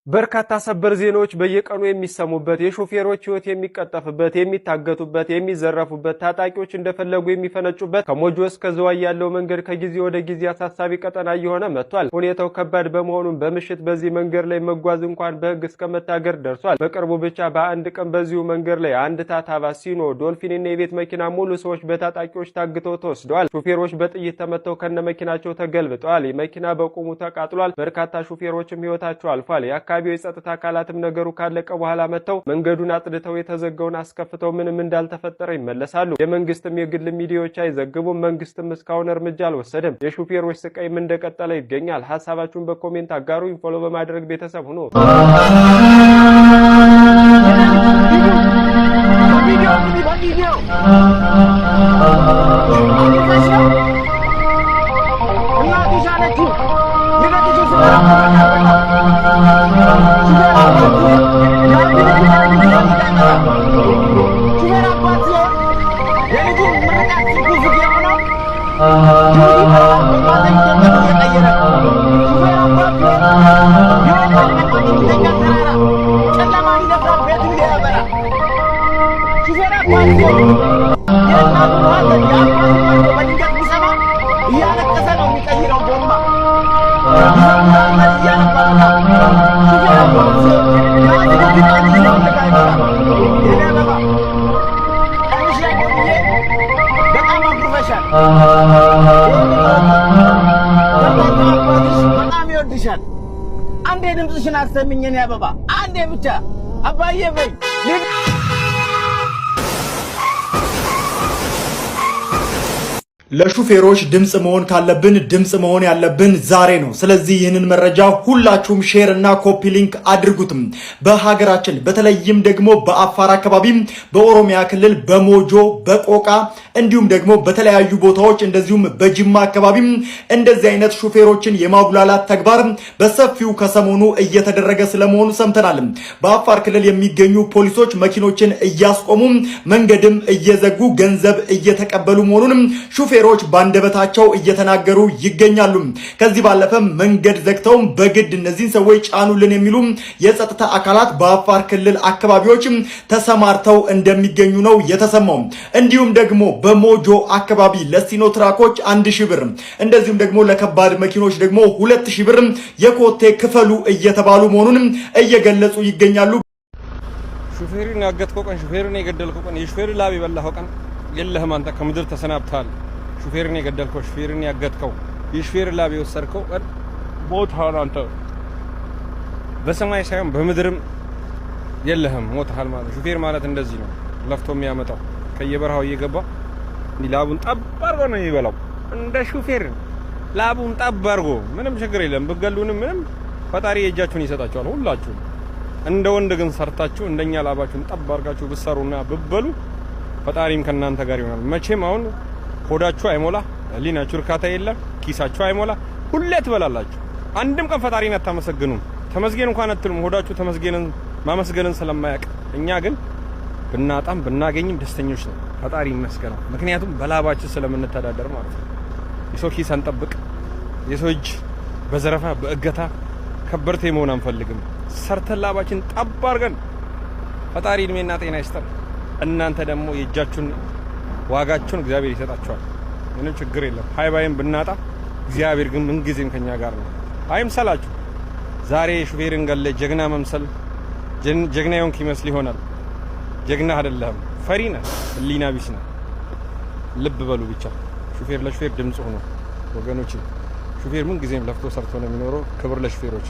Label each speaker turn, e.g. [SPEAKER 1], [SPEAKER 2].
[SPEAKER 1] በርካታ ሰበር ዜናዎች በየቀኑ የሚሰሙበት የሾፌሮች ህይወት የሚቀጠፍበት የሚታገቱበት የሚዘረፉበት ታጣቂዎች እንደፈለጉ የሚፈነጩበት ከሞጆ እስከ ዝዋይ ያለው መንገድ ከጊዜ ወደ ጊዜ አሳሳቢ ቀጠና እየሆነ መጥቷል። ሁኔታው ከባድ በመሆኑ በምሽት በዚህ መንገድ ላይ መጓዝ እንኳን በህግ እስከ መታገር ደርሷል። በቅርቡ ብቻ በአንድ ቀን በዚሁ መንገድ ላይ አንድ ታታባ ሲኖ ዶልፊንና የቤት መኪና ሙሉ ሰዎች በታጣቂዎች ታግተው ተወስደዋል። ሾፌሮች በጥይት ተመተው ከነመኪናቸው ተገልብጠዋል። የመኪና በቁሙ ተቃጥሏል። በርካታ ሾፌሮችም ህይወታቸው አልፏል። የአካባቢው የጸጥታ አካላትም ነገሩ ካለቀ በኋላ መተው መንገዱን አጥድተው የተዘጋውን አስከፍተው ምንም እንዳልተፈጠረ ይመለሳሉ። የመንግስትም የግል ሚዲያዎች አይዘግቡም። መንግስትም እስካሁን እርምጃ አልወሰደም። የሾፌሮች ስቃይም እንደቀጠለ ይገኛል። ሐሳባችሁን በኮሜንት አጋሩ። ፎሎ በማድረግ ቤተሰብ ሁኑ።
[SPEAKER 2] አንዴ ድምጽሽን አሰሚኝን ያበባ አንዴ ብቻ አባዬ በይ።
[SPEAKER 3] ለሹፌሮች ድምጽ መሆን ካለብን ድምጽ መሆን ያለብን ዛሬ ነው። ስለዚህ ይህንን መረጃ ሁላችሁም ሼር እና ኮፒ ሊንክ አድርጉትም። በሀገራችን በተለይም ደግሞ በአፋር አካባቢ፣ በኦሮሚያ ክልል በሞጆ በቆቃ እንዲሁም ደግሞ በተለያዩ ቦታዎች እንደዚሁም በጅማ አካባቢ እንደዚህ አይነት ሹፌሮችን የማጉላላት ተግባር በሰፊው ከሰሞኑ እየተደረገ ስለመሆኑ ሰምተናል። በአፋር ክልል የሚገኙ ፖሊሶች መኪኖችን እያስቆሙ መንገድም እየዘጉ ገንዘብ እየተቀበሉ መሆኑንም ሹፌሮች ባንደበታቸው እየተናገሩ ይገኛሉ። ከዚህ ባለፈ መንገድ ዘግተው በግድ እነዚህን ሰዎች ጫኑልን የሚሉ የጸጥታ አካላት በአፋር ክልል አካባቢዎች ተሰማርተው እንደሚገኙ ነው የተሰማው። እንዲሁም ደግሞ በሞጆ አካባቢ ለሲኖ ትራኮች 1000 ብር እንደዚሁም ደግሞ ለከባድ መኪኖች ደግሞ 2000 ብር የኮቴ ክፈሉ እየተባሉ መሆኑን እየገለጹ ይገኛሉ።
[SPEAKER 4] ሹፌሩን ያገትከው ቀን ሹፌሩን የገደልከው ቀን የሹፌሩ ላብ የበላኸው ቀን የለህም። አንተ ከምድር ተሰናብተሃል። ሹፌሩን የገደልከው ሹፌሩን ያገትከው የሹፌር ላብ የወሰድከው ቀን ሞትሃል። አንተ በሰማይ ሳይሆን በምድርም የለህም፣ ሞትሃል ማለት። ሹፌር ማለት እንደዚህ ነው፣ ለፍቶ የሚያመጣው ከየበረሃው እየገባ ላቡን ጠብ አድርጎ ነው የሚበላው። እንደ ሹፌር ላቡን ጠብ አድርጎ ምንም ችግር የለም። ብገሉንም ምንም ፈጣሪ የእጃችሁን ይሰጣችኋል ሁላችሁም። እንደ ወንድ ግን ሰርታችሁ እንደኛ ላባችሁን ጠብ አድርጋችሁ ብትሰሩና ብትበሉ ፈጣሪም ከናንተ ጋር ይሆናል። መቼም አሁን ሆዳችሁ አይሞላ፣ ሊናችሁ እርካታ የለም፣ ኪሳችሁ አይሞላ፣ ሁሌ ትበላላችሁ። አንድም ቀን ፈጣሪን አታመሰግኑም። ተመስገን እንኳን አትሉም። ሆዳችሁ ተመስገንን ማመስገንን ስለማያውቅ። እኛ ግን ብናጣም ብናገኝም ደስተኞች ነን። ፈጣሪ ይመስገነው። ምክንያቱም በላባችን ስለምንተዳደር ማለት ነው። የሰው ኪስ አንጠብቅ። የሰው እጅ በዘረፋ በእገታ ከበርቴ መሆን አንፈልግም። ሰርተን ላባችን ጠብ አድርገን ፈጣሪ እድሜና ጤና ይስጠን። እናንተ ደግሞ የእጃችሁን ዋጋችሁን እግዚአብሔር ይሰጣችኋል። ምንም ችግር የለም። ሃይባይም ብናጣ እግዚአብሔር ግን ምን ጊዜም ከኛ ጋር ነው። አይምሰላችሁ። ዛሬ ሹፌርን ገለ ጀግና መምሰል ጀግና የሆንክ ይመስል ይሆናል። ጀግና አይደለም፣ ፈሪ ነህ፣ ህሊና ቢስ ነህ። ልብ በሉ ብቻ። ሹፌር ለሹፌር ድምጽ ሆኖ ወገኖች። ሹፌር ምን ጊዜም ለፍቶ ሰርቶ ነው የሚኖረው። ክብር ለሹፌሮች።